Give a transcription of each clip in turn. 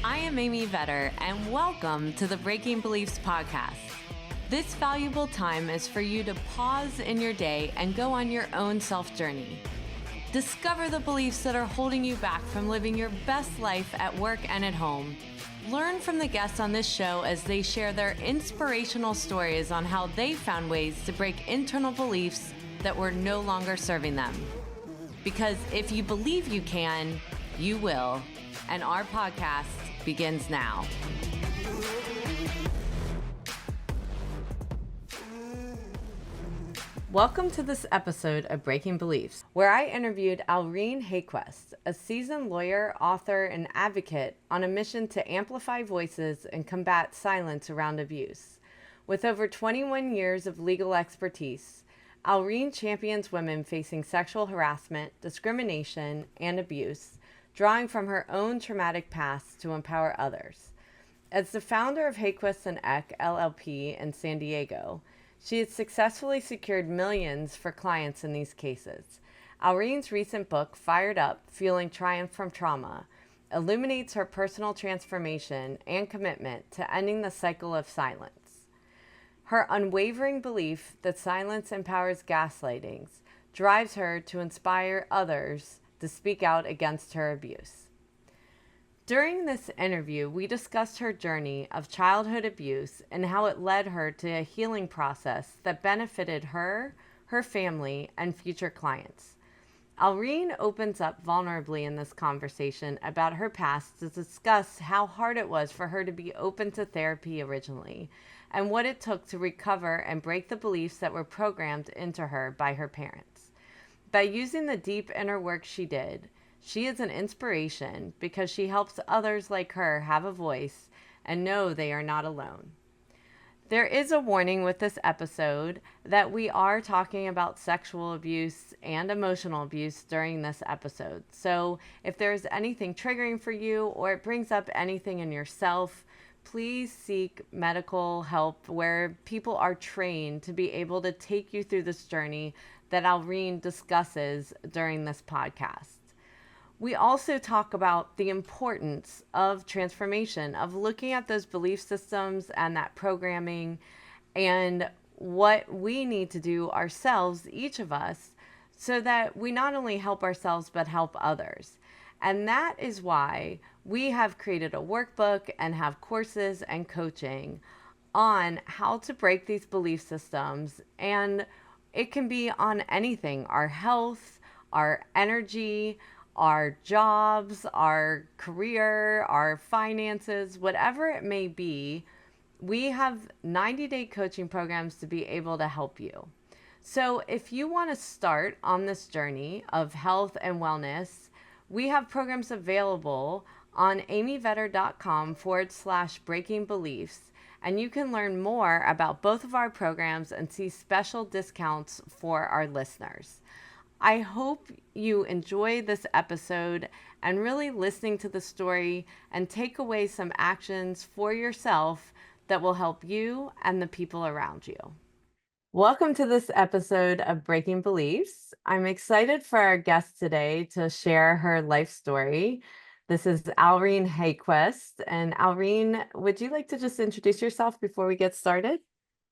I am Amy Vetter, and welcome to the Breaking Beliefs podcast. This valuable time is for you to pause in your day and go on your own self-journey. Discover the beliefs that are holding you back from living your best life at work and at home. Learn from the guests on this show as they share their inspirational stories on how they found ways to break internal beliefs that were no longer serving them. Because if you believe you can, you will. And our podcast begins now. Welcome to this episode of Breaking Beliefs, where I interviewed Alreen Haeggquist, a seasoned lawyer, author, and advocate on a mission to amplify voices and combat silence around abuse. With over 21 years of legal expertise, Alreen champions women facing sexual harassment, discrimination, and abuse, drawing from her own traumatic past to empower others. As the founder of Haeggquist Eck, LLP in San Diego, she has successfully secured millions for clients in these cases. Alreen's recent book, Fired Up, Fueling Triumph from Trauma, illuminates her personal transformation and commitment to ending the cycle of silence. Her unwavering belief that silence empowers gaslighting drives her to inspire others to speak out against her abuse. During this interview, we discussed her journey of childhood abuse and how it led her to a healing process that benefited her, her family, and future clients. Alreen opens up vulnerably in this conversation about her past to discuss how hard it was for her to be open to therapy originally, and what it took to recover and break the beliefs that were programmed into her by her parents. By using the deep inner work she did, she is an inspiration because she helps others like her have a voice and know they are not alone. There is a warning with this episode that we are talking about sexual abuse and emotional abuse during this episode. So if there's anything triggering for you or it brings up anything in yourself, please seek medical help where people are trained to be able to take you through this journey that Alreen discusses during this podcast. We also talk about the importance of transformation, of looking at those belief systems and that programming, and what we need to do ourselves, each of us, so that we not only help ourselves but help others. And that is why we have created a workbook and have courses and coaching on how to break these belief systems. And it can be on anything: our health, our energy, our jobs, our career, our finances, whatever it may be. We have 90-day coaching programs to be able to help you. So if you want to start on this journey of health and wellness, we have programs available on amyvetter.com/breaking beliefs. And you can learn more about both of our programs and see special discounts for our listeners. I hope you enjoy this episode and really listening to the story and take away some actions for yourself that will help you and the people around you. Welcome to this episode of Breaking Beliefs. I'm excited for our guest today to share her life story. This is Alreen Haeggquist. And Alreen, would you like to just introduce yourself before we get started?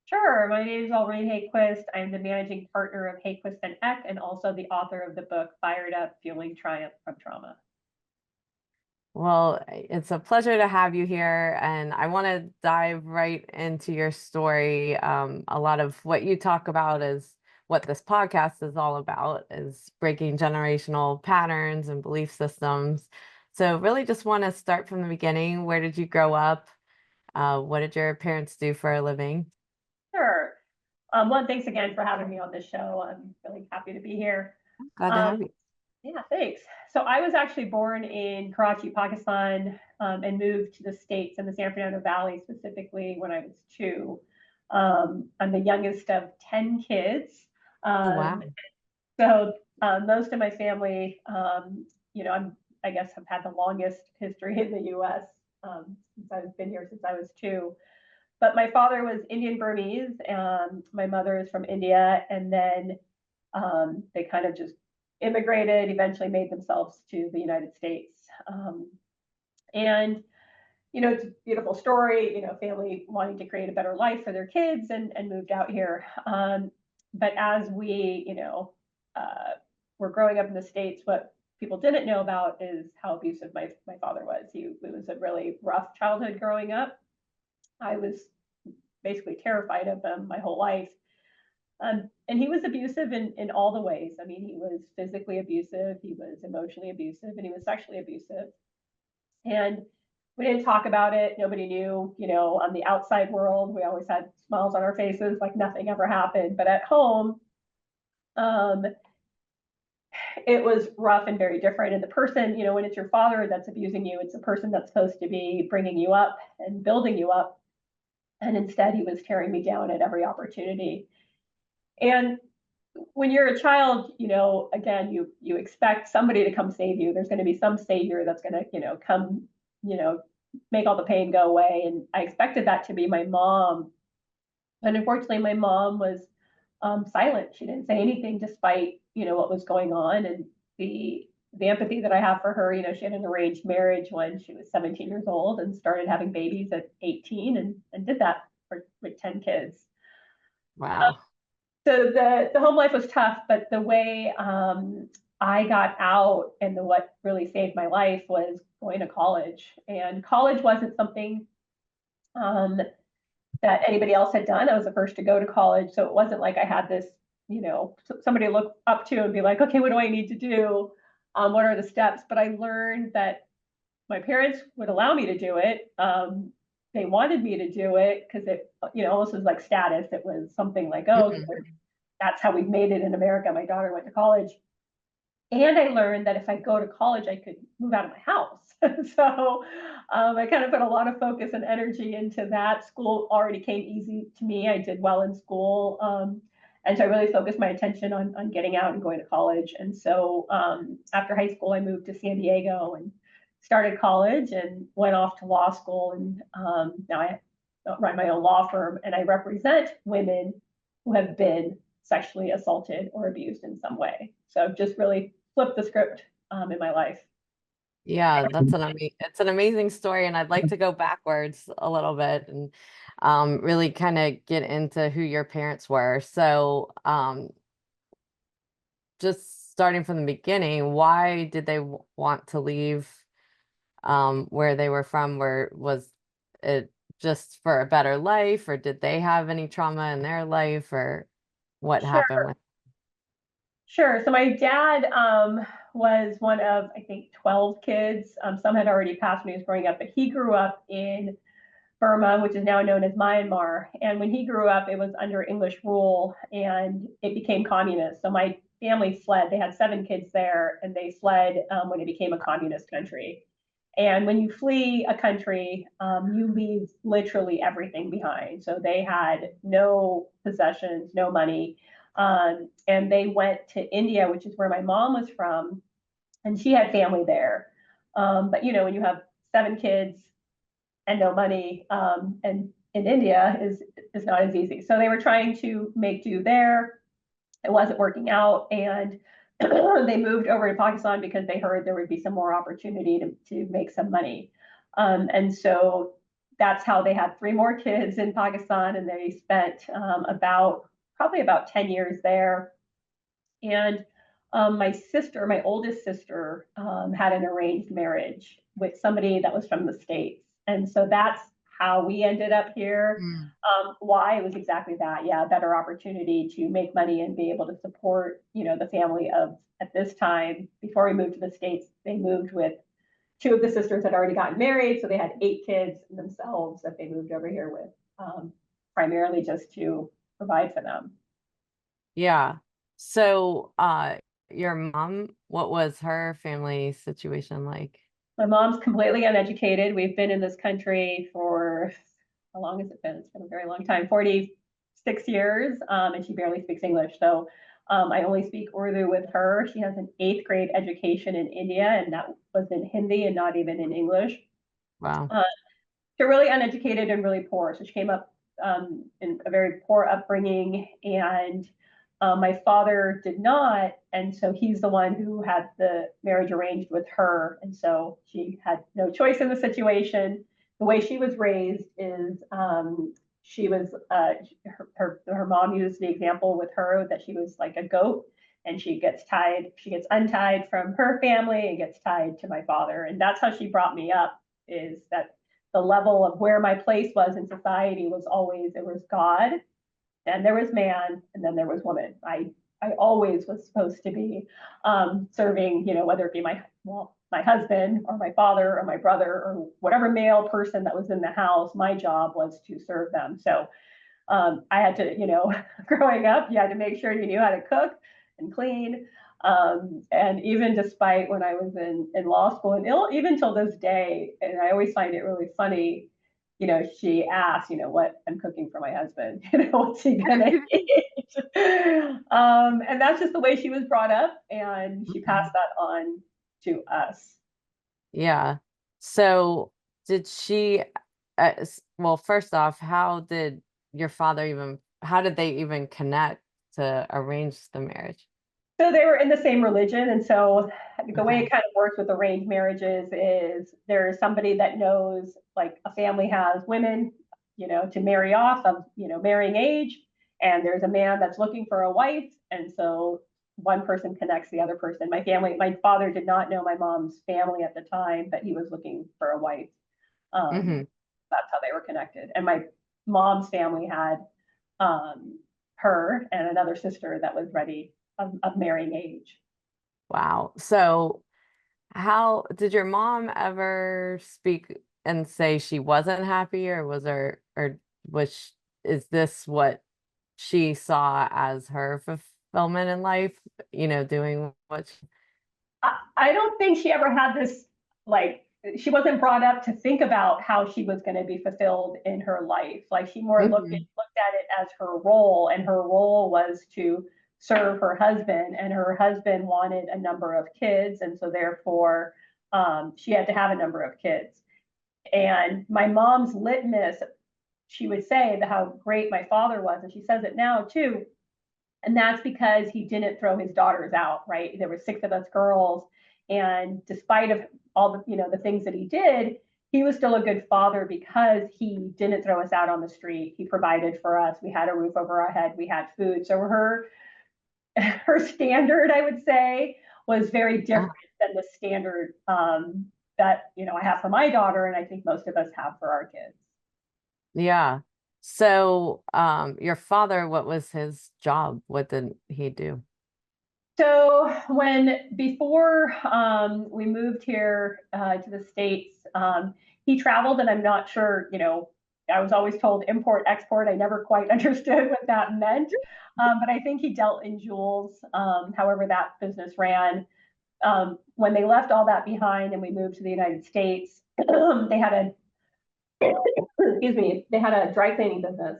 Sure. My name is Alreen Haeggquist. I'm the managing partner of Haeggquist Eck and also the author of the book Fired Up, Fueling Triumph from Trauma. Well, it's a pleasure to have you here, and I want to dive right into your story. A lot of what you talk about is what this podcast is all about, is breaking generational patterns and belief systems. So really just want to start from the beginning. Where did you grow up? What did your parents do for a living? Sure. One, thanks again for having me on this show. I'm really happy to be here. Glad to have Um, you. yeah, thanks. So I was actually born in Karachi, Pakistan, and moved to the States in the San Fernando Valley specifically when I was 2. I'm the youngest of 10 kids. Oh, Um, wow. so most of my family, I guess, have had the longest history in the U.S. Since I've been here since I was 2. But my father was Indian Burmese, and my mother is from India, and then they kind of just immigrated, eventually made themselves to the United States. And it's a beautiful story, family wanting to create a better life for their kids and moved out here. But as we, were growing up in the States, what people didn't know about is how abusive my father was. It was a really rough childhood growing up. I was basically terrified of him my whole life. And he was abusive in all the ways. I mean, he was physically abusive, he was emotionally abusive, and he was sexually abusive. And we didn't talk about it. Nobody knew, on the outside world, we always had smiles on our faces, like nothing ever happened. But at home, um, it was rough and very different. And the person, when it's your father that's abusing you, it's the person that's supposed to be bringing you up and building you up. And instead, he was tearing me down at every opportunity. And when you're a child, again, you expect somebody to come save you. There's going to be some savior that's going to, come, you know, make all the pain go away. And I expected that to be my mom. But unfortunately, my mom was silent. She didn't say anything despite, what was going on. And the empathy that I have for her, she had an arranged marriage when she was 17 years old and started having babies at 18 and did that with 10 kids. Wow. So the home life was tough, but the way I got out and what really saved my life was going to college. And college wasn't something um, that anybody else had done. I was the first to go to college, so it wasn't like I had this, somebody to look up to and be like, okay, what do I need to do? What are the steps? But I learned that my parents would allow me to do it. They wanted me to do it because it, almost was like status. It was something like, oh, Mhm. that's how we've made it in America. My daughter went to college. And I learned that if I go to college, I could move out of my house. So I kind of put a lot of focus and energy into that. School already came easy to me. I did well in school. And so I really focused my attention on getting out and going to college. And so after high school, I moved to San Diego and started college and went off to law school. And now I run my own law firm and I represent women who have been sexually assaulted or abused in some way. So just really flipped the script in my life. Yeah, it's an amazing story, and I'd like to go backwards a little bit and really kind of get into who your parents were. So, just starting from the beginning, why did they want to leave where they were from? Where was it just for a better life, or did they have any trauma in their life, or what happened Sure, with? sure. So my dad was one of, I think, 12 kids. Some had already passed when he was growing up, but he grew up in Burma, which is now known as Myanmar. And when he grew up, it was under English rule and it became communist. So my family fled. They had 7 kids there and they fled when it became a communist country. And when you flee a country, you leave literally everything behind. So they had no possessions, no money. And they went to India, which is where my mom was from, and she had family there. But when you have 7 kids and no money, and in India is not as easy. So they were trying to make do there. It wasn't working out, and they moved over to Pakistan because they heard there would be some more opportunity to make some money. And so that's how they had 3 more kids in Pakistan, and they spent probably about 10 years there. And my sister, my oldest sister, had an arranged marriage with somebody that was from the States. And so that's how we ended up here. Mm. Why? It was exactly that. Yeah, a better opportunity to make money and be able to support, the family of, at this time, before we moved to the States, they moved with 2 of the sisters had already gotten married. So they had 8 kids themselves that they moved over here with, primarily just to provide for them. Yeah. So, your mom, what was her family situation like? My mom's completely uneducated. We've been in this country for, how long has it been? It's been a very long time, 46 years, and she barely speaks English. So I only speak Urdu with her. She has an 8th grade education in India, and that was in Hindi and not even in English. Wow. Uh, so really uneducated and really poor. So she came up in a very poor upbringing, and my father did not, and so he's the one who had the marriage arranged with her, and so she had no choice in the situation. the way she was raised is she was her mom used the example with her that she was like a goat, and she gets untied from her family and gets tied to my father, and that's how she brought me up. Is that the level of where my place was in society was always there was God, then there was man, and then there was woman. I always was supposed to be serving, whether it be my husband or my father or my brother or whatever male person that was in the house. My job was to serve them. So I had to, growing up, you had to make sure you knew how to cook and clean. And even despite when I was in law school, and even till this day, and I always find it really funny, she asked, what I'm cooking for my husband, what's he gonna eat? And that's just the way she was brought up, and she passed that on to us. Yeah. So did she, well, first off, how did your father even, how did they even connect to arrange the marriage? So they were in the same religion, and so the way Okay. it kind of works with arranged marriages is there's somebody that knows, like a family has women, to marry off of, marrying age, and there's a man that's looking for a wife, and so one person connects the other person. My father did not know my mom's family at the time, but he was looking for a wife. Um, Hmm. that's how they were connected. And my mom's family had her and another sister that was ready of marrying age. Wow. So how did your mom ever speak and say she wasn't happy, or was there, or was sh is this what she saw as her fulfillment in life, doing what she I don't think she ever had this, like, she wasn't brought up to think about how she was going to be fulfilled in her life. Like, she more Mhm. looked at it as her role, and her role was to serve her husband, and her husband wanted a number of kids, and so therefore she had to have a number of kids. And my mom's litmus, she would say that how great my father was, and she says it now too, and that's because he didn't throw his daughters out. Right, there were six of us girls, and despite of all the the things that he did, he was still a good father because he didn't throw us out on the street. He provided for us. We had a roof over our head. We had food. So her standard, I would say, was very different than the standard that I have for my daughter, and I think most of us have for our kids. Yeah. So, your father, what was his job? What did he do? So before we moved here to the States, he traveled, and I'm not sure, I was always told import, export. I never quite understood what that meant. But I think he dealt in jewels, however that business ran. When they left all that behind and we moved to the United States, they had excuse me, they had a dry cleaning business,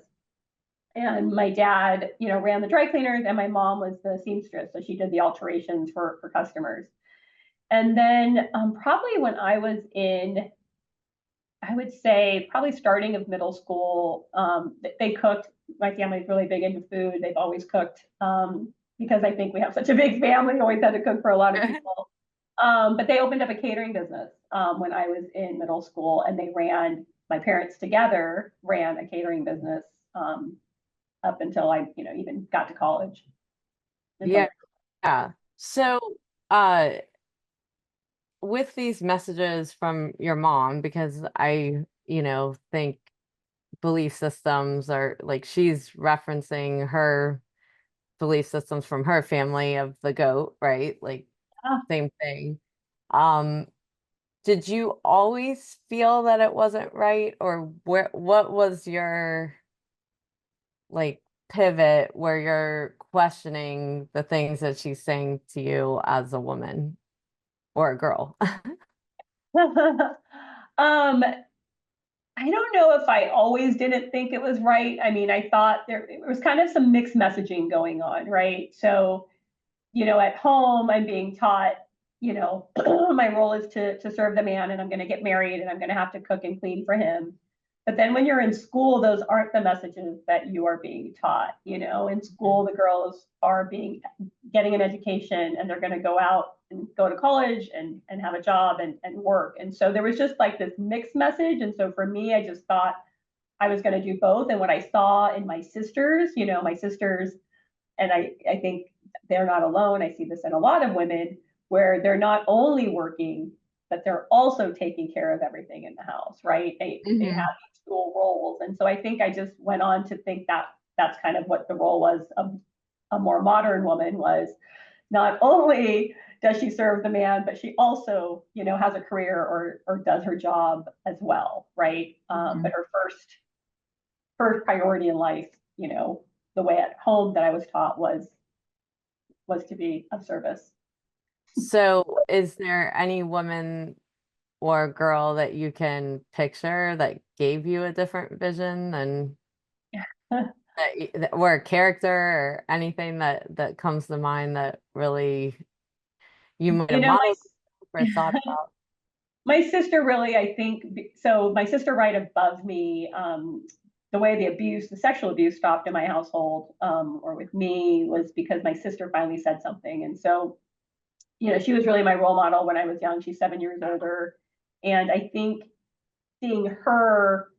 and my dad, ran the dry cleaners, and my mom was the seamstress, so she did the alterations for customers. And then probably when I was in, I would say probably starting of middle school, they cooked. My family's really big into food. They've always cooked because I think we have such a big family. Always had to cook for a lot of people. But they opened up a catering business when I was in middle school, and my parents together ran a catering business up until I, even got to college. Until Yeah. Yeah. So, uh, with these messages from your mom, because I, think belief systems are like she's referencing her belief systems from her family of the goat, right? Like uh, same thing. Um, did you always feel that it wasn't right, or what was your like pivot where you're questioning the things that she's saying to you as a woman or a girl? um, I don't know if I always didn't think it was right. I mean, I thought there was kind of some mixed messaging going on, right? So, at home, I'm being taught, my role is to serve the man, and I'm going to get married, and I'm going to have to cook and clean for him. But then when you're in school, those aren't the messages that you are being taught. In school, the girls are getting an education, and they're going to go out and go to college and have a job and work. And so there was just like this mixed message. And so for me, I just thought I was going to do both. And what I saw in my sisters, and I think they're not alone. I see this in a lot of women where they're not only working, but they're also taking care of everything in the house, right? They have Mm-hmm. these dual roles. And so I think I just went on to think that that's kind of what the role was of a more modern woman, was not only does she serve the man, but she also, has a career or does her job as well, right? Mm-hmm. But her first priority in life, the way at home that I was taught was to be of service. So, is there any woman or girl that you can picture that gave you a different vision than or a character or anything that comes to mind that really you might You have know, modeled or thought about? my sister really, I think, so my sister right above me, the way the sexual abuse stopped in my household, or with me, was because my sister finally said something. And so, she was really my role model when I was young. She's 7 years older. And I think seeing her,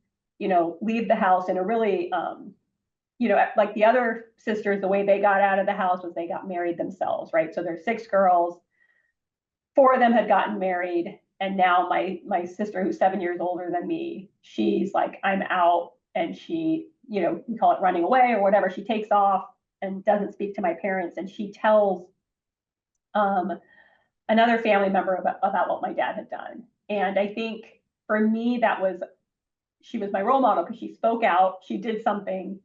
leave the house in a really, like the other sisters, the way they got out of the house was they got married themselves, right? So there's 6 girls, 4 of them had gotten married, and now my sister, who's 7 years older than me, she's like, I'm out. And she, we call it running away or whatever. She takes off and doesn't speak to my parents, and she tells um, another family member about what my dad had done. And I think for me, she was my role model because she spoke out, she did something,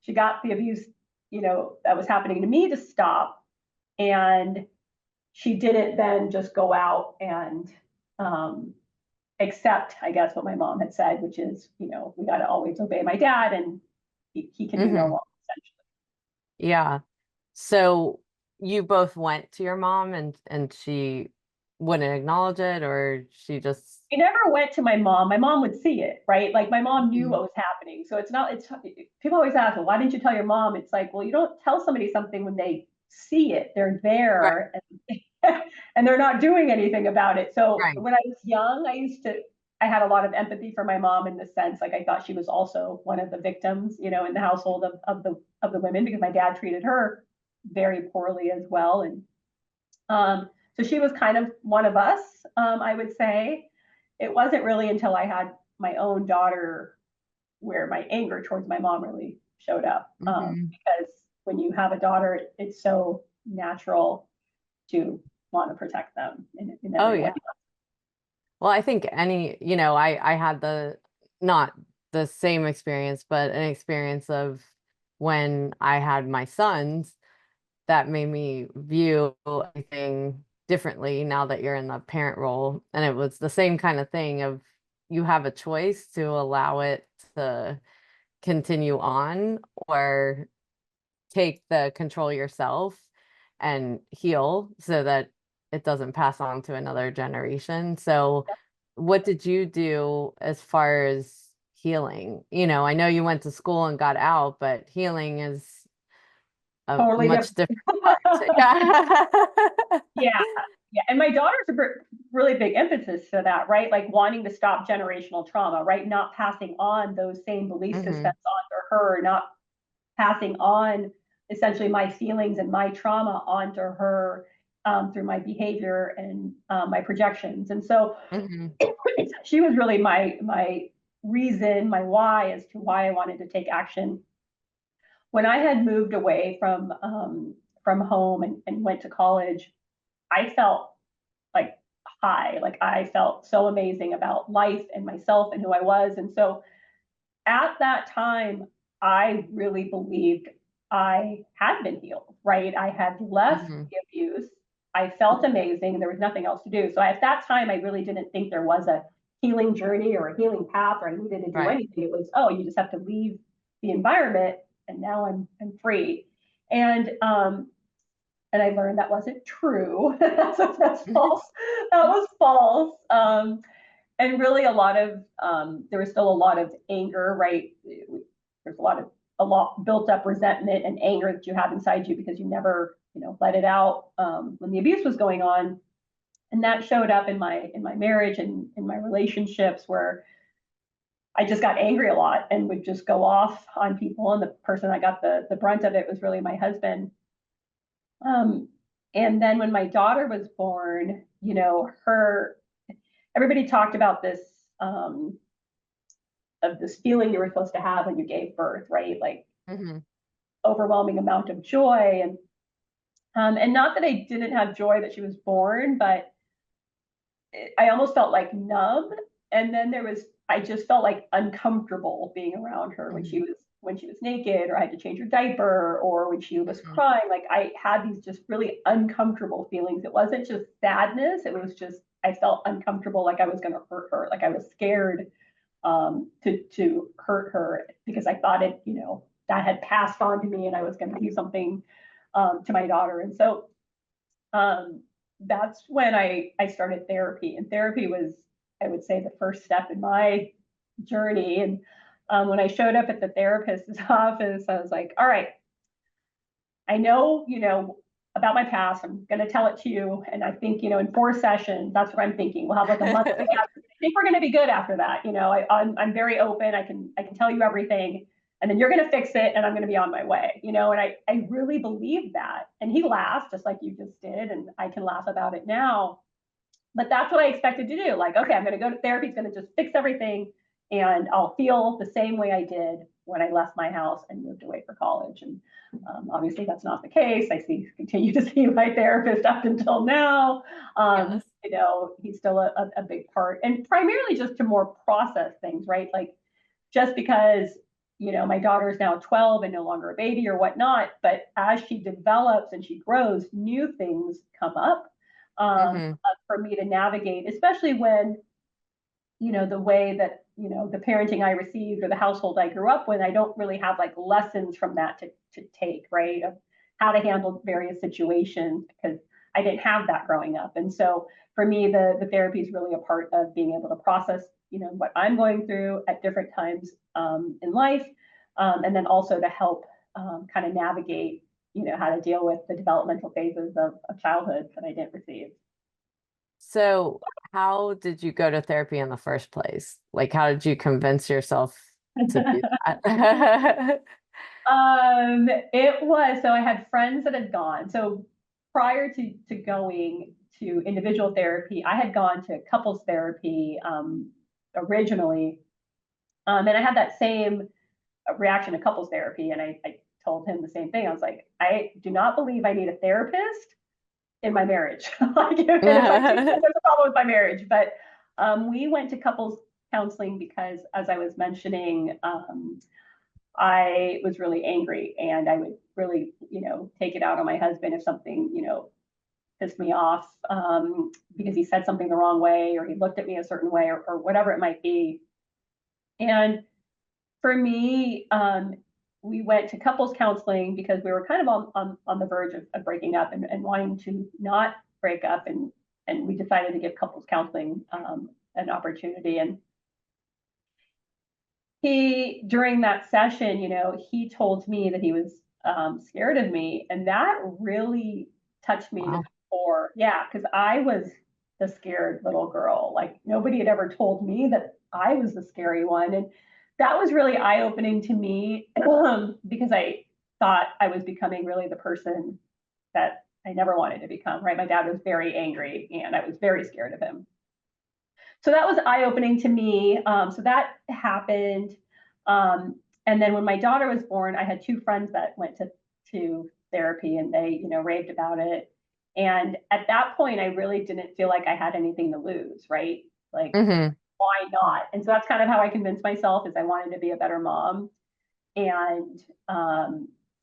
she got the abuse, that was happening to me to stop. And she didn't then just go out and um, accept, I guess, what my mom had said, which is, we got to always obey my dad, and he can do no Hmm. wrong, essentially. Yeah. So you both went to your mom and she wouldn't acknowledge it, or she just I never went to my mom. My mom would see it, right? Like my mom knew Mhm. what was happening. So it's people always ask, well, why didn't you tell your mom? It's like, well, you don't tell somebody something when they see it. They're Right, there, and they're not doing anything about it. So right. when I was young, I had a lot of empathy for my mom in the sense, like I thought she was also one of the victims, in the household of the women, because my dad treated her very poorly as well. And so she was kind of one of us, I would say. It wasn't really until I had my own daughter where my anger towards my mom really showed up. Hmm. Because when you have a daughter, it's so natural to want to protect them in Oh every way. yeah. Well, I think I had not the same experience, but an experience of when I had my sons that made me view everything differently now that you're in the parent role. And it was the same kind of thing of you have a choice to allow it to continue on or take the control yourself and heal so that it doesn't pass on to another generation. So, what did you do as far as healing? I know you went to school and got out, but healing is a Totally much different. different part. Yeah. Yeah. Yeah. And my daughter's a really big emphasis to that, right? Like wanting to stop generational trauma, right? Not passing on those same belief systems Hmm. onto her, not passing on essentially my feelings and my trauma onto her, through my behavior and my projections. And so Hmm. she was really my reason, my why as to why I wanted to take action. When I had moved away from home and went to college, I felt like high, like I felt so amazing about life and myself and who I was. And so at that time, I really believed I had been healed, right? I had left Hmm. the abuse. I felt amazing. There was nothing else to do. So at that time, I really didn't think there was a healing journey or a healing path, or I needed to do Right. anything. It was, oh, you just have to leave the environment, and now I'm free. And I learned that wasn't true. That's false. That was false. and really a lot of there was still a lot of anger, right? There's a lot built up resentment and anger that you have inside you because you never, let it out when the abuse was going on. And that showed up in my marriage and in my relationships where I just got angry a lot and would just go off on people. And the person that got the brunt of it was really my husband. Um, and then when my daughter was born, her everybody talked about this um, of this feeling you were supposed to have when you gave birth, right? Like Hmm. overwhelming amount of joy, and not that I didn't have joy that she was born, but I almost felt like numb. And then I just felt like uncomfortable being around her Hmm. when she was naked, or I had to change her diaper, or when she was Hmm. crying. Like I had these just really uncomfortable feelings. It wasn't just sadness. It was just, I felt uncomfortable, like I was going to hurt her. Like I was scared to hurt her because I thought that had passed on to me and I was going to do something to my daughter. And so um, that's when I started therapy. And therapy was, I would say, the first step in my journey. And when I showed up at the therapist's office, I was like, all right, I know, about my past. I'm going to tell it to you. And I think, in 4 sessions, that's what I'm thinking. We'll have like a month. I think we're going to be good after that. I'm very open. I can tell you everything, and then you're going to fix it, and I'm going to be on my way. And I really believe that. And he laughed just like you just did, and I can laugh about it now. But that's what I expected to do. Like, okay, I'm going to go to therapy. It's going to just fix everything, and I'll feel the same way I did when I left my house and moved away for college. And obviously, that's not the case. Continue to see my therapist up until now. Yes. He's still a big part, and primarily just to more process things, right? Like, just because my daughter is now 12 and no longer a baby or whatnot, but as she develops and she grows, new things come up Hmm. for me to navigate, especially when, the way that, the parenting I received or the household I grew up with, I don't really have like lessons from that to take, right? Of how to handle various situations because I didn't have that growing up. And so for me, the therapy is really a part of being able to process, what I'm going through at different times in life. And then also to help kind of navigate, how to deal with the developmental phases of childhood that I didn't receive. So, how did you go to therapy in the first place? Like, how did you convince yourself to do that? It was so I had friends that had gone. So prior to going to individual therapy, I had gone to couples therapy originally, and I had that same reaction to couples therapy. And I told him the same thing. I was like, I do not believe I need a therapist in my marriage. Like, and if I do, then there's a problem with my marriage. But we went to couples counseling because, as I was mentioning, I was really angry and I would really, take it out on my husband if something, pissed me off because he said something the wrong way or he looked at me a certain way or whatever it might be. And for me, we went to couples counseling because we were kind of on the verge of breaking up and wanting to not break up. And we decided to give couples counseling an opportunity. And during that session, he told me that he was scared of me, and that really touched me to the Wow. core. Yeah, because I was the scared little girl. Like nobody had ever told me that I was the scary one, and that was really eye opening to me because I thought I was becoming really the person that I never wanted to become. Right, my dad was very angry, and I was very scared of him. So that was eye opening to me. So that happened. Um, and then when my daughter was born, I had two friends that went to therapy and they, raved about it. And at that point, I really didn't feel like I had anything to lose, right? Like, Hmm. why not? And so that's kind of how I convinced myself is I wanted to be a better mom and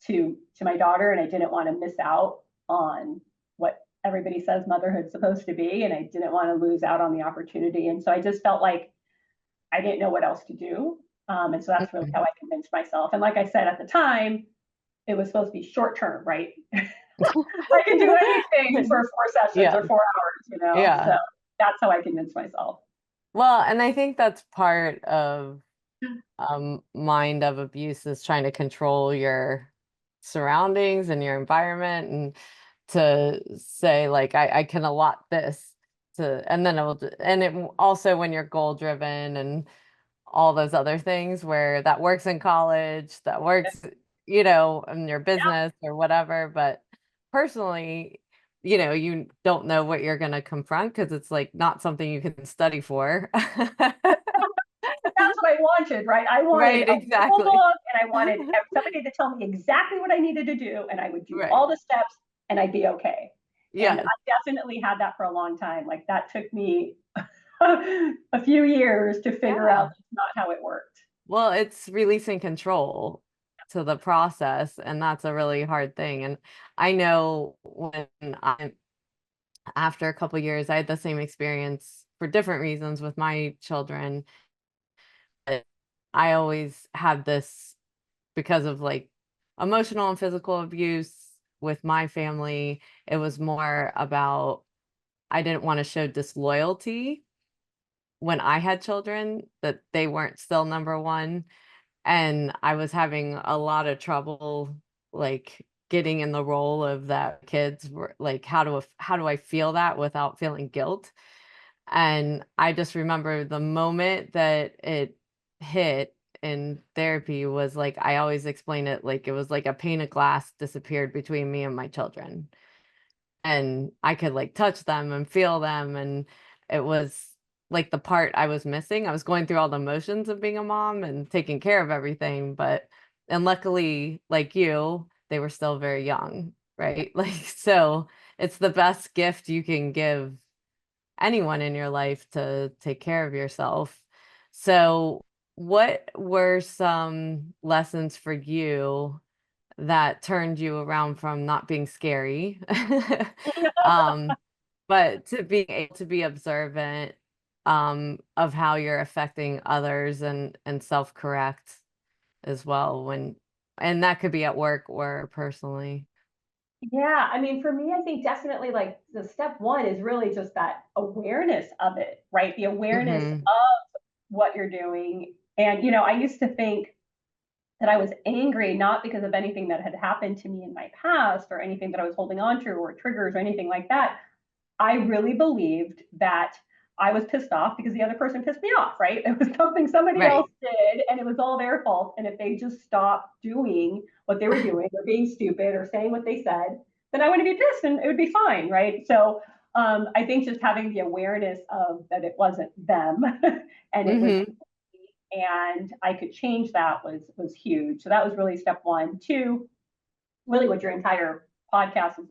to my daughter, and I didn't want to miss out on what everybody says motherhood's supposed to be, and I didn't want to lose out on the opportunity. And so I just felt like I didn't know what else to do. And so that's really how I convinced myself. And like I said at the time, it was supposed to be short term, right? I can do anything for 4 sessions Yeah. or 4 hours, So Yeah. that's how I convinced myself. Well, and I think that's part of mind of abuse is trying to control your surroundings and your environment and to say like I can allot this to and then and it also when you're goal driven and all those other things where that works in college, that works, in your business or whatever. But personally, you don't know what you're going to confront because it's like not something you can study for. That's what I wanted, right? I wanted Right, a rule exactly. book and I wanted somebody to tell me exactly what I needed to do, and I would do Right. all the steps and I'd be okay. And Yes. I definitely had that for a long time. Like that took me a few years to figure out Yeah. that's not how it worked. Well, it's releasing control to the process, and that's a really hard thing. And I know when I after a couple years, I had the same experience for different reasons with my children. But I always had this because of like emotional and physical abuse with my family. It was more about I didn't want to show disloyalty when I had children, that they weren't still number one. And I was having a lot of trouble, like, getting in the role of that kids were like, how do I feel that without feeling guilt? And I just remember the moment that it hit in therapy was like, I always explain it like it was like a pane of glass disappeared between me and my children and I could like touch them and feel them. And it was like the part I was missing. I was going through all the motions of being a mom and taking care of everything, and luckily, like you, they were still very young, right? Like, so it's the best gift you can give anyone in your life to take care of yourself. So, what were some lessons for you that turned you around from not being scary, um, but to being able to be observant, of how you're affecting others and self-correct as well and that could be at work or personally. Yeah, I mean, for me, I think definitely like the step one is really just that awareness of it, right? The awareness Mhm. of what you're doing. And, I used to think that I was angry not because of anything that had happened to me in my past or anything that I was holding on to or triggers or anything like that. I really believed that I was pissed off because the other person pissed me off, right? It was something somebody else Right. did and it was all their fault. And if they just stopped doing what they were doing or being stupid or saying what they said, then I wouldn't be pissed and it would be fine, right? So I think just having the awareness of that it wasn't them and it was Mhm. and I could change that was huge. So that was really step one. Two, really what your entire podcast is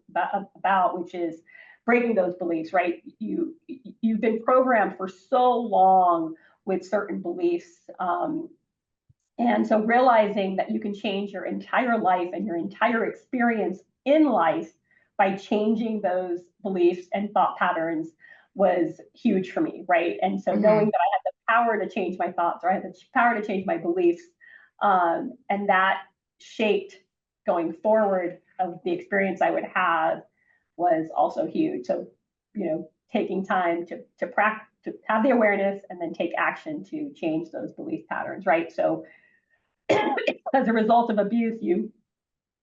about, which is breaking those beliefs, right? You've been programmed for so long with certain beliefs, and so realizing that you can change your entire life and your entire experience in life by changing those beliefs and thought patterns was huge for me, right? And so knowing Mhm. that I had the power to change my thoughts or I had the power to change my beliefs, and that shaped going forward of the experience I would have was also huge. So, taking time to practice, to have the awareness and then take action to change those belief patterns, right? So as a result of abuse, you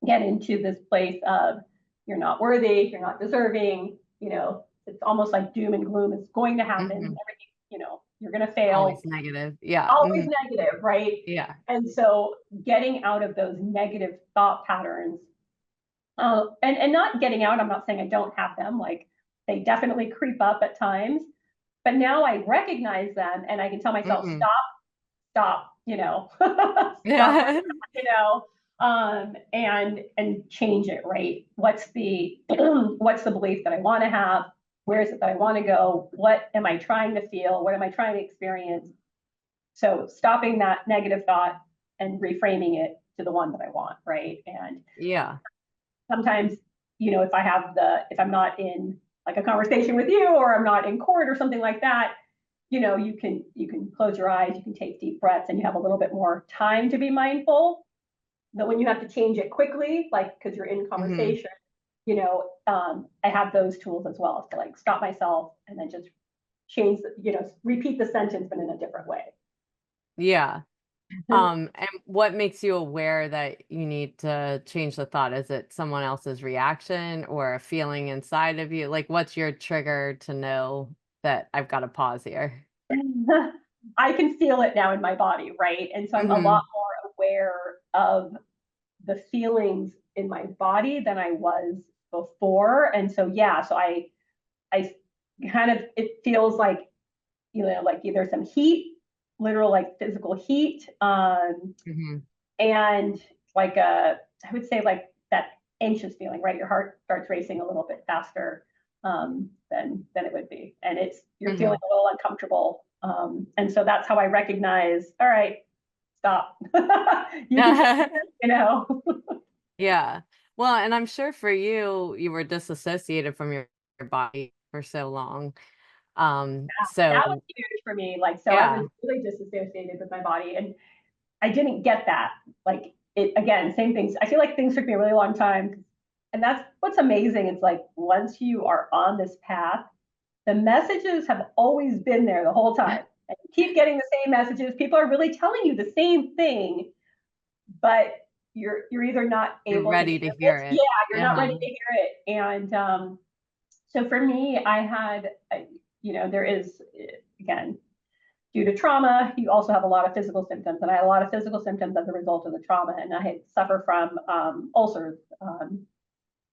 get into this place of you're not worthy, you're not deserving, it's almost like doom and gloom. It's going to happen. Mhm. Everything, you're going to fail. Always negative. Yeah. Always Mhm. negative, right? Yeah. And so getting out of those negative thought patterns, and not getting out, I'm not saying I don't have them, like they definitely creep up at times, but now I recognize them and I can tell myself, Mhm. stop, stop Yeah. and change it, right? What's the what's the belief that I want to have? Where is it that I want to go? What am I trying to feel? What am I trying to experience? So stopping that negative thought and reframing it to the one that I want, right? And Yeah. sometimes, if I'm not in like a conversation with you or I'm not in court or something like that, you can close your eyes, you can take deep breaths, and you have a little bit more time to be mindful. But when you have to change it quickly, like because you're in Mhm. conversation, I have those tools as well to like stop myself and then just change, repeat the sentence, but in a different way. Yeah. And what makes you aware that you need to change the thought? Is it someone else's reaction or a feeling inside of you? Like, what's your trigger to know that I've got to pause here? I can feel it now in my body, right? And so I'm a lot Hmm. more aware of the feelings in my body than I was before. And so yeah, so I kind of, it feels like, like either some heat, literal like physical heat, Hmm. and like I would say like that anxious feeling, right? Your heart starts racing a little bit faster than it would be, and you're feeling Hmm. a little uncomfortable, and so that's how I recognize. All right, stop. You can take it, Yeah. Well, and I'm sure for you, you were disassociated from your body for so long. That was So huge for me. Like, so I was yeah. really disassociated with my body, and I didn't get that. Like, it again, same things. I feel like things took me a really long time, and that's what's amazing. It's like once you are on this path, the messages have always been there the whole time, and you keep getting the same messages. People are really telling you the same thing, but you're either not You're able to hear ready to it. hear Yeah, it. you're not ready Uh-huh. to hear it, and so for me, I had, there is, again, due to trauma, you also have a lot of physical symptoms. And I had a lot of physical symptoms as a result of the trauma. And I had suffer from ulcers.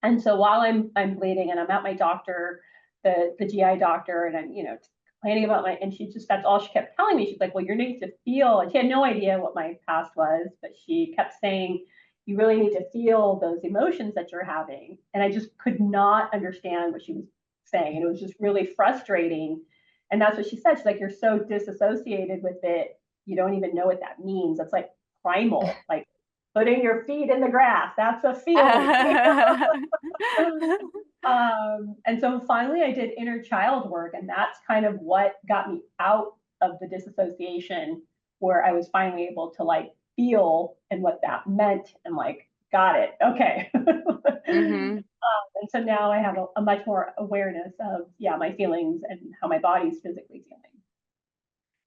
And so while I'm bleeding and I'm at my doctor, the GI doctor, and I'm, complaining about and she just, that's all she kept telling me. She's like, well, you need to feel, and she had no idea what my past was, but she kept saying, you really need to feel those emotions that you're having. And I just could not understand what she was saying. And it was just really frustrating. And that's what she said. She's like, you're so disassociated with it. You don't even know what that means. It's like primal, like putting your feet in the grass. That's a feeling. And so finally I did inner child work, and that's kind of what got me out of the disassociation, where I was finally able to like feel and what that meant, and like, got it. Okay. Hmm. And so now I have a much more awareness of, yeah, my feelings and how my body's physically feeling.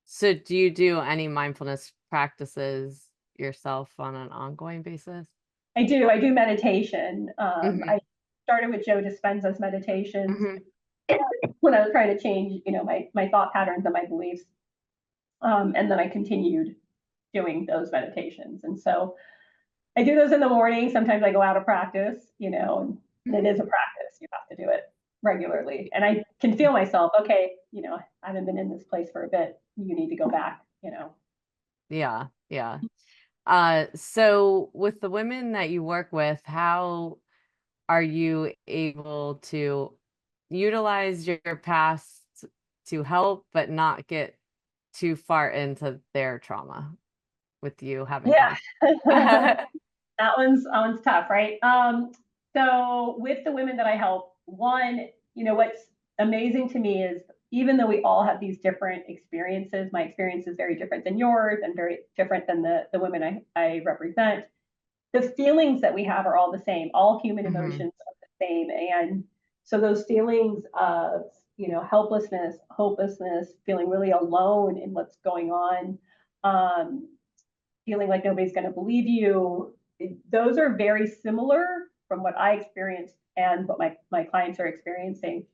So do you do any mindfulness practices yourself on an ongoing basis? I do meditation. I Hmm. started with Joe Dispenza's meditations Hmm. when I was trying to change, my thought patterns and my beliefs. And then I continued doing those meditations. And so I do those in the morning. Sometimes I go out of practice, and it is a practice. You have to do it regularly. And I can feel myself, okay, I haven't been in this place for a bit. You need to go back. Yeah, yeah. So with the women that you work with, how are you able to utilize your past to help, but not get too far into their trauma with you having Yeah. conflict? That one's tough, right? So with the women that I help, one, what's amazing to me is even though we all have these different experiences, my experience is very different than yours and very different than the women I represent. The feelings that we have are all the same. All human Hmm. emotions are the same. And so those feelings of, helplessness, hopelessness, feeling really alone in what's going on, um, feeling like nobody's going to believe you, those are very similar from what I experienced and what my clients are experiencing.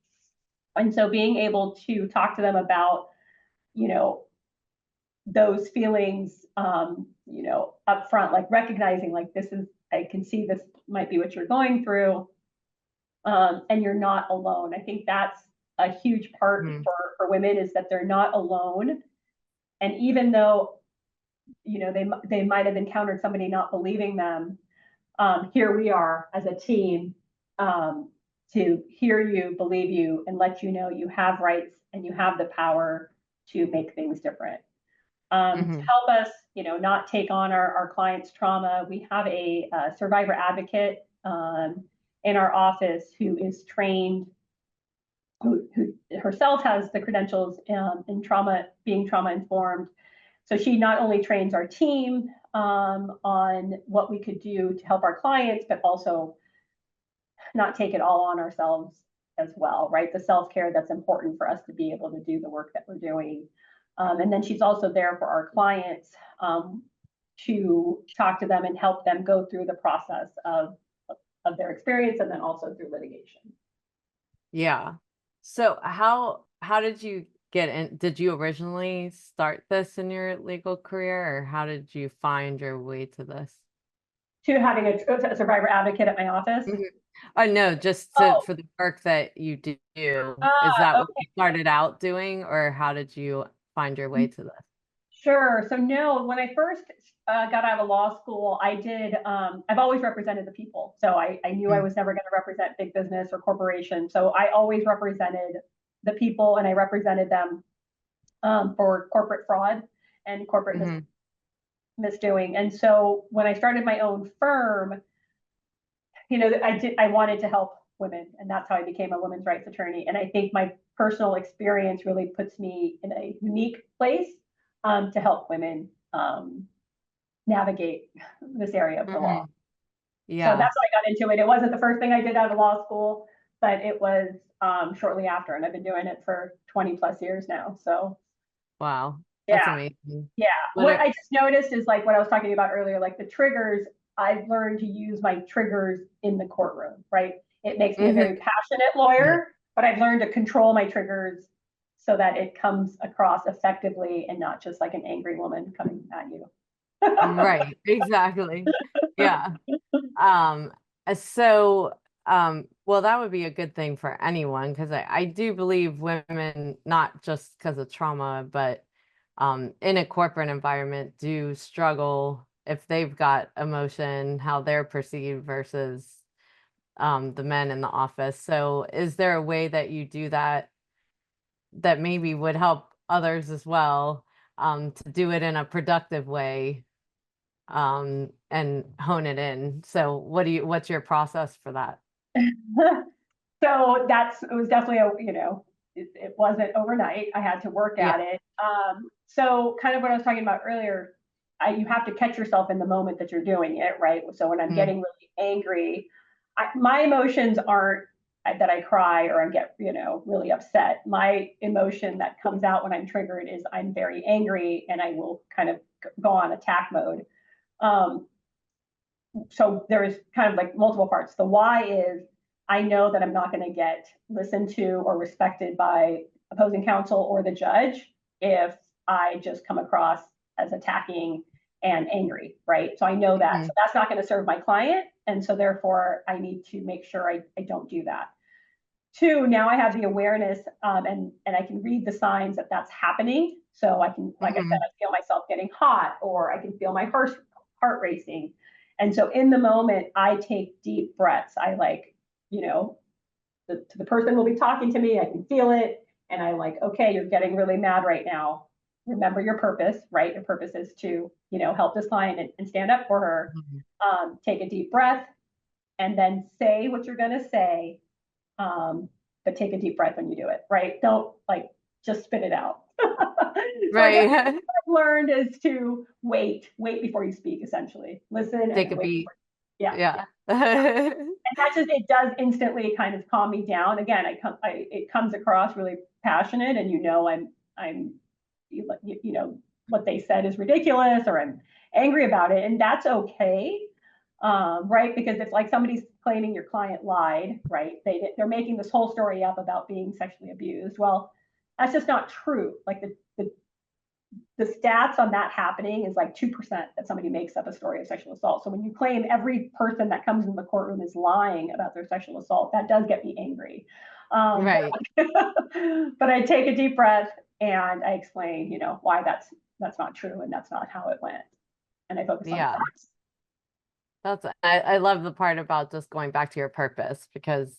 And so being able to talk to them about, you know, those feelings, up front, like recognizing like this is, I can see this might be what you're going through, and you're not alone. I think that's a huge part Hmm. for women, is that they're not alone. And even though, they might have encountered somebody not believing them, here we are as a team, um, to hear you, believe you, and let you know you have rights and you have the power to make things different. To Hmm. help us, not take on our clients' trauma, we have a survivor advocate, in our office, who is trained, who herself has the credentials, in trauma, being trauma informed. So she not only trains our team, on what we could do to help our clients, but also not take it all on ourselves. as well, right? The self-care that's important for us to be able to do the work that we're doing. And then she's also there for our clients, to talk to them and help them go through the process of their experience, and then also through litigation. Yeah. So how did you get in? Did you originally start this in your legal career, or how did you find your way to this? To having a survivor advocate at my office. Mhm. Oh, no, just to Oh, for the work that you do. Is that what you started out doing, or how did you find your way okay. to this? Sure. So no, when I first got out of law school, I did. I've always represented the people, so I knew I Mm, was never going to represent big business or corporation. So I always represented the people, and I represented them, for corporate fraud and corporate mhm, misdoing. And so when I started my own firm, I wanted to help women, and that's how I became a women's rights attorney. And I think my personal experience really puts me in a unique place, to help women, navigate this area of the law. mhm. So that's Yeah. how I got into it. It wasn't the first thing I did out of law school, but it was, shortly after, and I've been doing it for 20 plus years now. So Wow. That's yeah, amazing. yeah. What What a I just noticed is like what I was talking about earlier, like the triggers. I've learned to use my triggers in the courtroom, right? It makes me a very Mhm. passionate lawyer, but I've learned to control my triggers so that it comes across effectively and not just like an angry woman coming at you. Right, exactly. Yeah. Um, so, well, that would be a good thing for anyone because I do believe women, not just because of trauma, but in a corporate environment, do struggle if they've got emotion, how they're perceived versus the men in the office. So, is there a way that you do that that maybe would help others as well, to do it in a productive way, and hone it in? So what's your process for that? So it was definitely it wasn't overnight. I had to work Yeah. at it. So kind of what I was talking about earlier, you have to catch yourself in the moment that you're doing it, right? So when I'm Mm, getting really angry, my emotions aren't that I cry or I get, really upset. My emotion that comes out when I'm triggered is I'm very angry, and I will kind of go on attack mode. Um, so there is kind of like multiple parts. The why is I know that I'm not going to get listened to or respected by opposing counsel or the judge if I just come across as attacking and angry, right? So I know that. So mhm, that's not going to serve my client. And so therefore, I need to make sure I don't do that. Two, now I have the awareness, and I can read the signs that that's happening. So I can, like I said, mhm, I feel myself getting hot, or I can feel my heart racing. And so in the moment, I take deep breaths. I like, you know, the person will be talking to me. I can feel it, and I like, okay, you're getting really mad right now. Remember your purpose, right? Your purpose is to, help this client and stand up for her. mhm. Take a deep breath, and then say what you're going to say, but take a deep breath when you do it, right? Don't like just spit it out. So I guess Right. what I've learned is to wait before you speak, essentially. Listen and Take then a wait. beat. Yeah, yeah. Yeah. And that just, it does instantly kind of calm me down. Again, it comes across really passionate, and I'm, what they said is ridiculous, or I'm angry about it, and that's okay. Right? Because it's like somebody's claiming your client lied, right? They're making this whole story up about being sexually abused. Well, that's just not true. Like the stats on that happening is like 2% that somebody makes up a story of sexual assault. So when you claim every person that comes in the courtroom is lying about their sexual assault, that does get me angry. Right. But I take a deep breath, and I explain, why that's not true, and that's not how it went. And I focus on the Yeah. facts. I love the part about just going back to your purpose because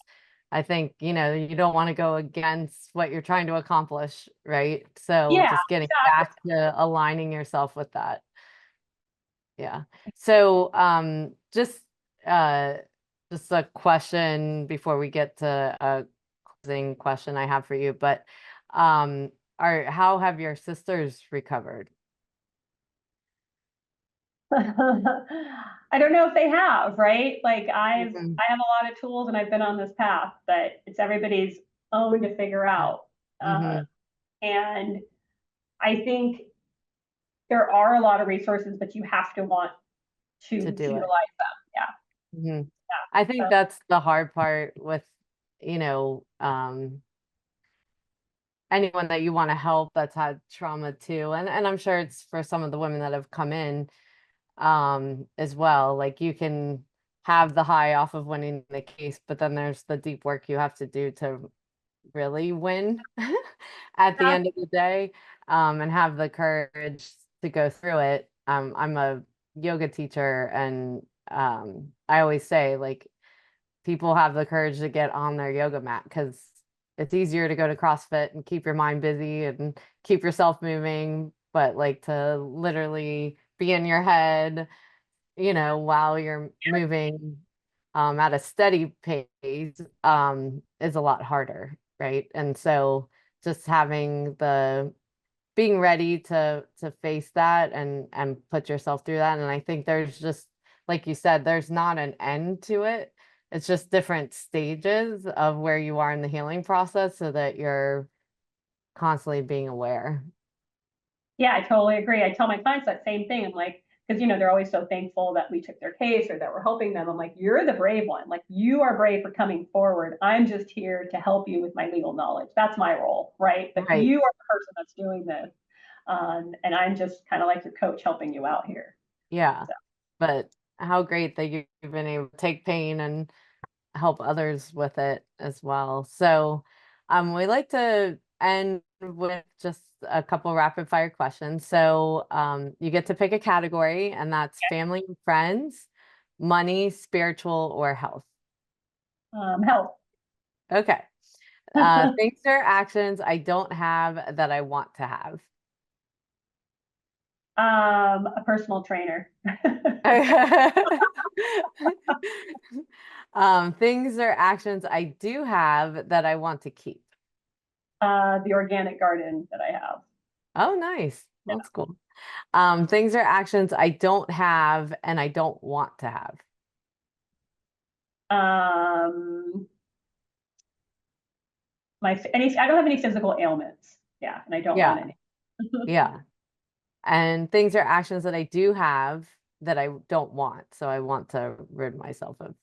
I think, you don't want to go against what you're trying to accomplish, right? So Yeah, just getting exactly. back to aligning yourself with that. Yeah. So, uh, just a question before we get to a closing question I have for you, but how have your sisters recovered? I don't know if they have, right? Like Mhm. I have a lot of tools and I've been on this path, but it's everybody's own to figure out. Uh, Mhm. and I think there are a lot of resources, but you have to want To to do it. utilize them. Yeah, Mhm. I yeah. think So that's the hard part with, anyone that you want to help that's had trauma too. And I'm sure it's for some of the women that have come in as well. Like you can have the high off of winning the case, but then there's the deep work you have to do to really win at the yeah, end of the day, and have the courage to go through it. I'm a yoga teacher, and I always say, like, people have the courage to get on their yoga mat because it's easier to go to CrossFit and keep your mind busy and keep yourself moving, but like to literally be in your head, while you're moving at a steady pace, is a lot harder, right? And so just having the being ready to face that and put yourself through that. And I think there's just, like you said, there's not an end to it. It's just different stages of where you are in the healing process so that you're constantly being aware. yeah, I totally agree. I tell my clients that same thing. I'm like, because they're always so thankful that we took their case or that we're helping them. I'm like, you're the brave one. Like you are brave for coming forward. I'm just here to help you with my legal knowledge. That's my role, right? But Right. you are the person that's doing this, and I'm just kind of like your coach helping you out here. Yeah. So But how great that you've been able to take pain and help others with it as well. So, we like to end with just a couple rapid fire questions. So, you get to pick a category, and that's family and friends, money, spiritual, or health. help. Okay. Things or actions I don't have that I want to have. A personal trainer. Things or actions I do have that I want to keep. The organic garden that I have. Oh, nice. That's cool. Things or actions I don't have and I don't want to have. Um, I don't have any physical ailments. Yeah, and I don't Yeah, want any. yeah. And things or actions that I do have that I don't want. So I want to rid myself of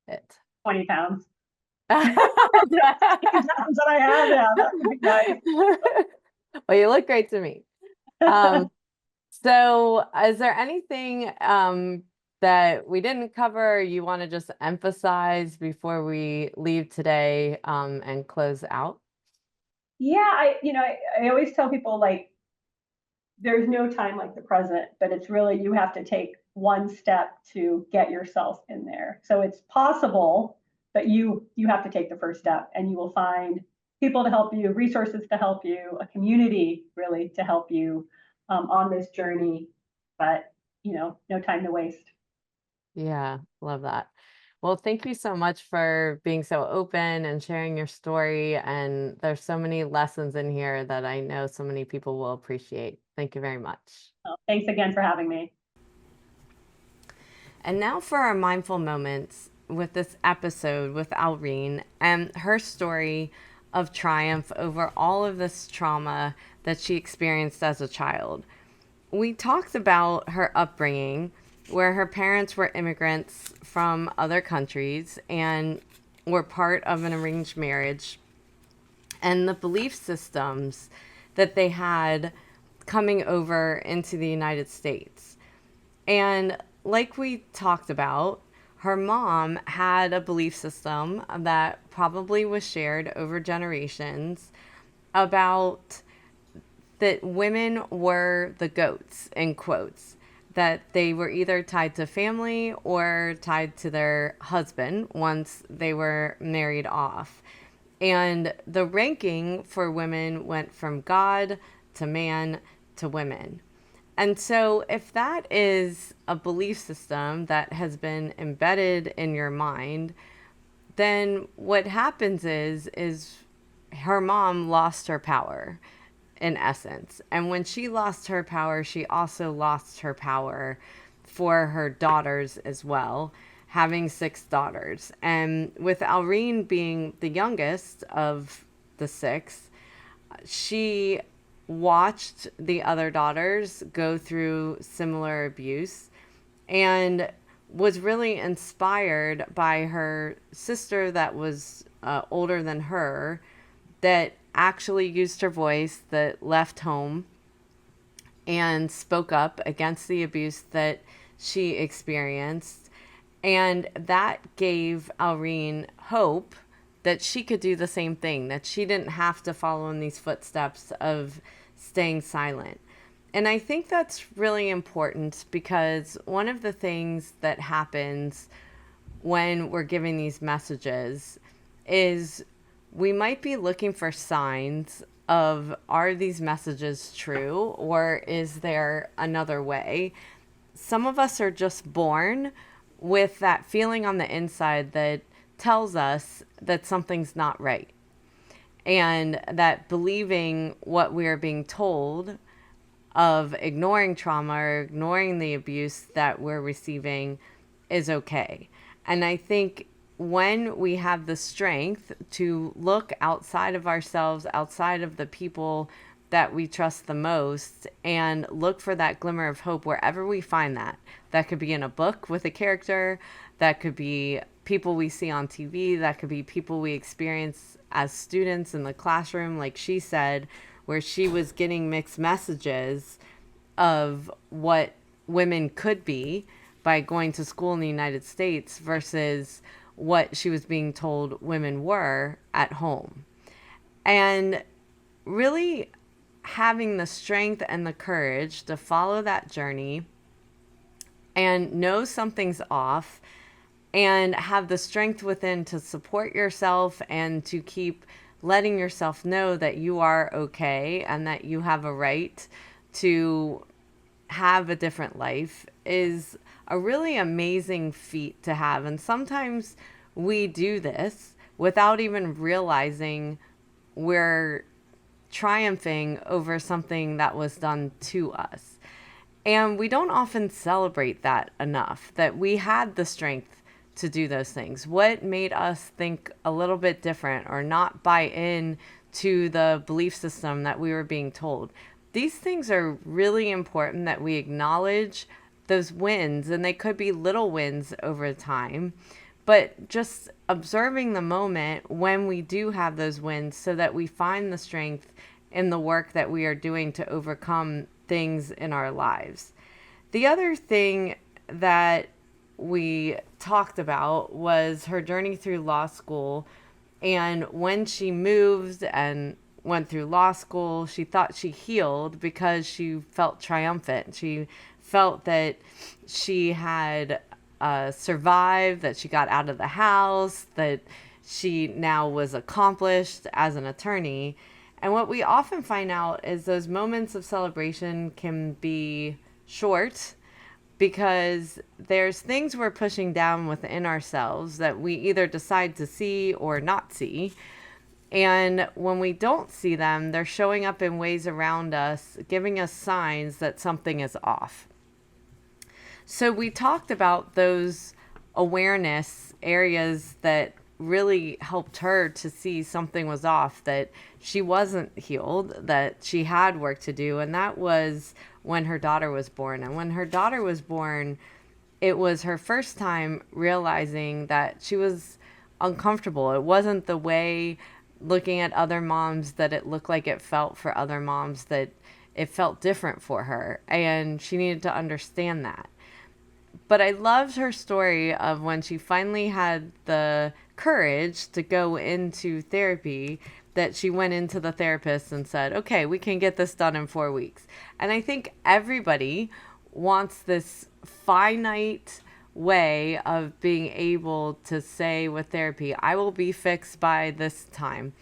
it. 20 pounds. Pounds that I have. Yeah, that would be nice. Well, you look great to me. Um, so is there anything that we didn't cover or you want to just emphasize before we leave today and close out? Yeah, I always tell people like there's no time like the present, but it's really you have to take one step to get yourself in there. So it's possible, but you have to take the first step and you will find people to help you, resources to help you, a community really to help you on this journey. But no time to waste. Yeah, love that. Well, thank you so much for being so open and sharing your story. And there's so many lessons in here that I know so many people will appreciate. Thank you very much. Thanks again for having me. And now for our mindful moments with this episode with Alreen and her story of triumph over all of this trauma that she experienced as a child. We talked about her upbringing, where her parents were immigrants from other countries and were part of an arranged marriage, and the belief systems that they had coming over into the United States. And like we talked about, her mom had a belief system that probably was shared over generations about that women were the goats, in quotes, that they were either tied to family or tied to their husband once they were married off. And the ranking for women went from God to man to women. And so, if that is a belief system that has been embedded in your mind, then what happens is her mom lost her power in essence. And when she lost her power, she also lost her power for her daughters as well, having 6 daughters. And with Alreen being the youngest of the 6, she watched the other daughters go through similar abuse and was really inspired by her sister that was older than her, that actually used her voice, that left home and spoke up against the abuse that she experienced. And that gave Alreen hope that she could do the same thing, that she didn't have to follow in these footsteps of staying silent. And I think that's really important, because one of the things that happens when we're giving these messages is we might be looking for signs of, are these messages true, or is there another way? Some of us are just born with that feeling on the inside that tells us that something's not right, and that believing what we are being told of ignoring trauma or ignoring the abuse that we're receiving is okay. And I think when we have the strength to look outside of ourselves, outside of the people that we trust the most, and look for that glimmer of hope wherever we find that. That could be in a book with a character, that could be people we see on TV, that could be people we experience as students in the classroom, like she said, where she was getting mixed messages of what women could be by going to school in the United States versus what she was being told women were at home. And really having the strength and the courage to follow that journey and know something's off, and have the strength within to support yourself and to keep letting yourself know that you are okay and that you have a right to have a different life, is a really amazing feat to have. And sometimes we do this without even realizing we're triumphing over something that was done to us. And we don't often celebrate that enough, that we had the strength to do those things. What made us think a little bit different or not buy in to the belief system that we were being told? These things are really important, that we acknowledge those wins, and they could be little wins over time, but just observing the moment when we do have those wins, so that we find the strength in the work that we are doing to overcome things in our lives. The other thing that we talked about was her journey through law school. And when she moved and went through law school, she thought she healed because she felt triumphant. She felt that she had survived, that she got out of the house, that she now was accomplished as an attorney. And what we often find out is those moments of celebration can be short, because there's things we're pushing down within ourselves that we either decide to see or not see. And when we don't see them, they're showing up in ways around us, giving us signs that something is off. So we talked about those awareness areas that really helped her to see something was off, that she wasn't healed, that she had work to do. And that was when her daughter was born. And when her daughter was born, it was her first time realizing that she was uncomfortable. It wasn't the way, looking at other moms, that it looked like it felt for other moms, that it felt different for her. And she needed to understand that. But I loved her story of when she finally had the courage to go into therapy, that she went into the therapist and said, okay, we can get this done in 4 weeks. And I think everybody wants this finite way of being able to say with therapy, I will be fixed by this time.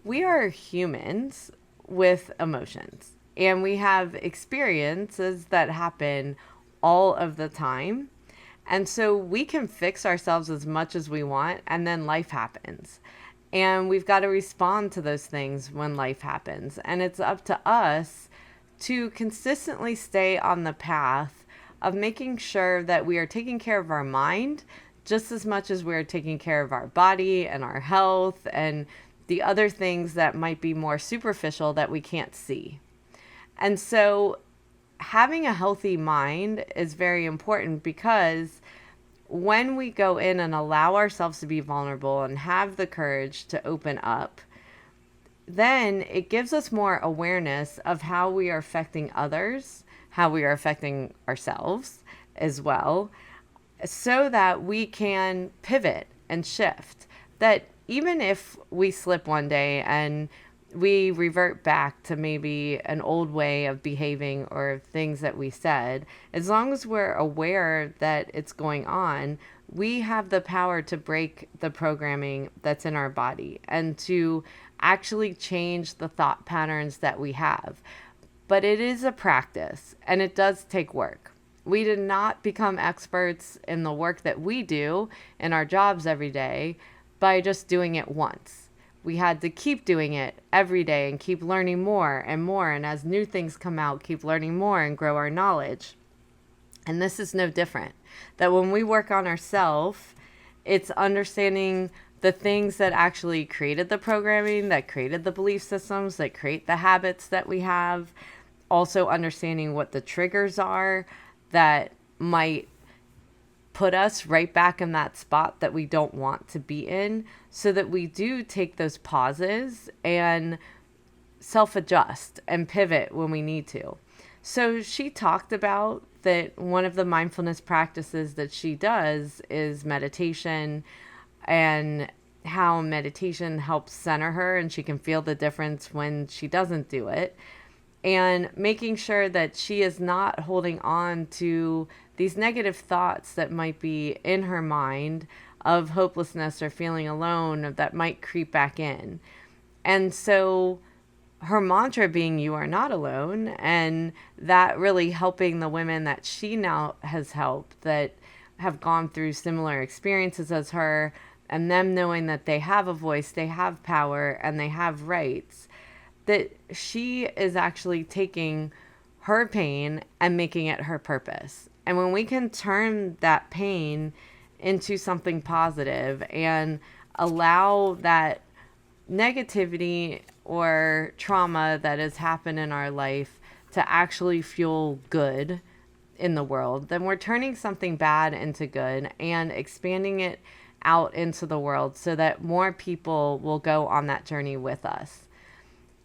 We are humans with emotions, and we have experiences that happen all of the time. And so we can fix ourselves as much as we want, and then life happens. And we've got to respond to those things when life happens. And it's up to us to consistently stay on the path of making sure that we are taking care of our mind just as much as we're taking care of our body and our health and the other things that might be more superficial that we can't see. And so having a healthy mind is very important, because when we go in and allow ourselves to be vulnerable and have the courage to open up, then it gives us more awareness of how we are affecting others, how we are affecting ourselves as well, so that we can pivot and shift. That even if we slip one day and we revert back to maybe an old way of behaving or things that we said, as long as we're aware that it's going on, we have the power to break the programming that's in our body and to actually change the thought patterns that we have. But it is a practice, and it does take work. We did not become experts in the work that we do in our jobs every day by just doing it once. We had to keep doing it every day and keep learning more and more. And as new things come out, keep learning more and grow our knowledge. And this is no different. That when we work on ourselves, it's understanding the things that actually created the programming, that created the belief systems, that create the habits that we have. Also understanding what the triggers are that might put us right back in that spot that we don't want to be in, so that we do take those pauses and self-adjust and pivot when we need to. So she talked about that one of the mindfulness practices that she does is meditation, and how meditation helps center her and she can feel the difference when she doesn't do it. And making sure that she is not holding on to these negative thoughts that might be in her mind of hopelessness or feeling alone that might creep back in. And so her mantra being, "You are not alone," and that really helping the women that she now has helped that have gone through similar experiences as her, and them knowing that they have a voice, they have power, and they have rights. That she is actually taking her pain and making it her purpose. And when we can turn that pain into something positive and allow that negativity or trauma that has happened in our life to actually fuel good in the world, then we're turning something bad into good and expanding it out into the world so that more people will go on that journey with us.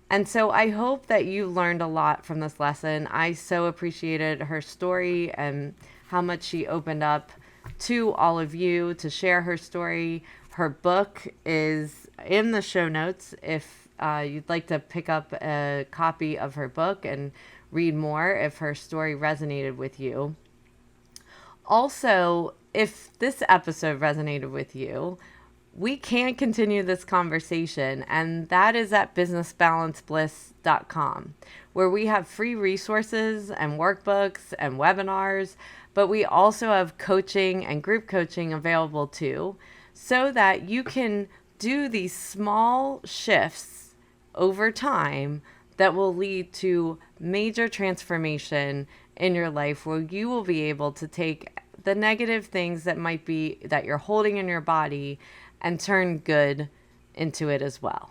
And so I hope that you learned a lot from this lesson. I so appreciated her story and how much she opened up to all of you to share her story. Her book is in the show notes if you'd like to pick up a copy of her book and read more if her story resonated with you. Also, if this episode resonated with you, we can continue this conversation, and that is at businessbalancebliss.com, where we have free resources and workbooks and webinars, but we also have coaching and group coaching available too, so that you can do these small shifts over time that will lead to major transformation in your life, where you will be able to take the negative things that might be that you're holding in your body and turn good into it as well.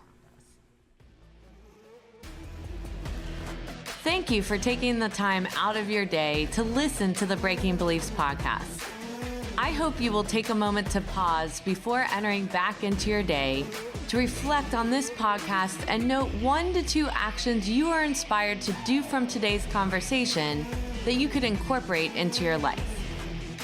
Thank you for taking the time out of your day to listen to the Breaking Beliefs podcast. I hope you will take a moment to pause before entering back into your day to reflect on this podcast and note 1 to 2 actions you are inspired to do from today's conversation that you could incorporate into your life.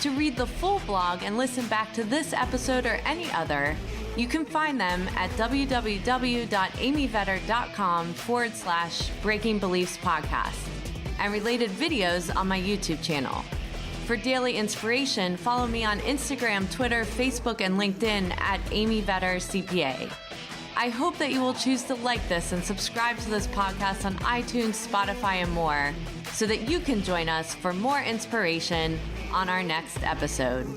To read the full blog and listen back to this episode or any other, you can find them at www.amyvetter.com/Breaking Beliefs podcast and related videos on my YouTube channel. For daily inspiration, follow me on Instagram, Twitter, Facebook, and LinkedIn at Amy Vetter CPA. I hope that you will choose to like this and subscribe to this podcast on iTunes, Spotify, and more, so that you can join us for more inspiration on our next episode.